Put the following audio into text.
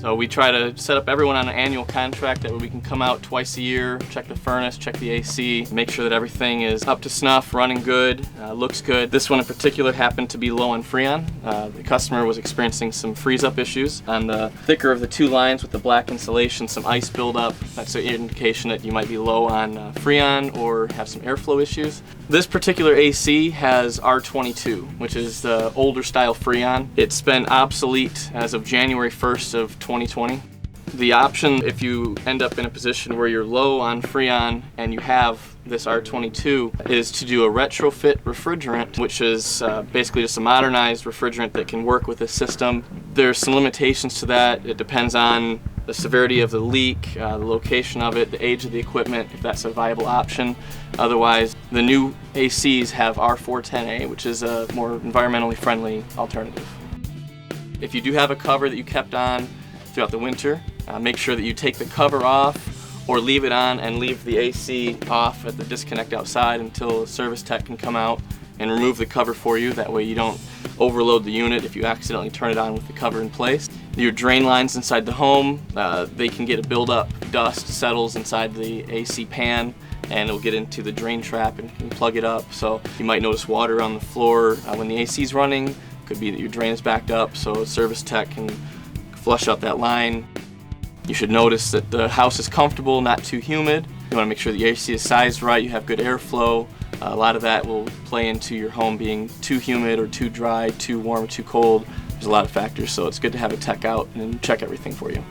So we try to set up everyone on an annual contract that we can come out twice a year, check the furnace, check the AC, make sure that everything is up to snuff, running good, looks good. This one in particular happened to be low on Freon. The customer was experiencing some freeze-up issues on the thicker of the two lines with the black insulation, some ice buildup. That's an indication that you might be low on Freon or have some airflow issues. This particular AC has R22, which is the older style Freon. It's been obsolete as of January 1st of 2020. The option, if you end up in a position where you're low on Freon and you have this R22, is to do a retrofit refrigerant, which is basically just a modernized refrigerant that can work with the system. There's some limitations to that. It depends on the severity of the leak, the location of it, the age of the equipment, if that's a viable option. Otherwise, the new ACs have R410A, which is a more environmentally friendly alternative. If you do have a cover that you kept on throughout the winter, make sure that you take the cover off or leave it on and leave the AC off at the disconnect outside until a service tech can come out and remove the cover for you. That way you don't overload the unit if you accidentally turn it on with the cover in place. Your drain lines inside the home, they can get a buildup. Dust settles inside the AC pan and it'll get into the drain trap and you can plug it up. So you might notice water on the floor when the AC is running. Could be that your drain is backed up, so a service tech can flush out that line. You should notice that the house is comfortable, not too humid. You want to make sure the AC is sized right, you have good airflow. A lot of that will play into your home being too humid or too dry, too warm or too cold. There's a lot of factors, so it's good to have a tech out and check everything for you.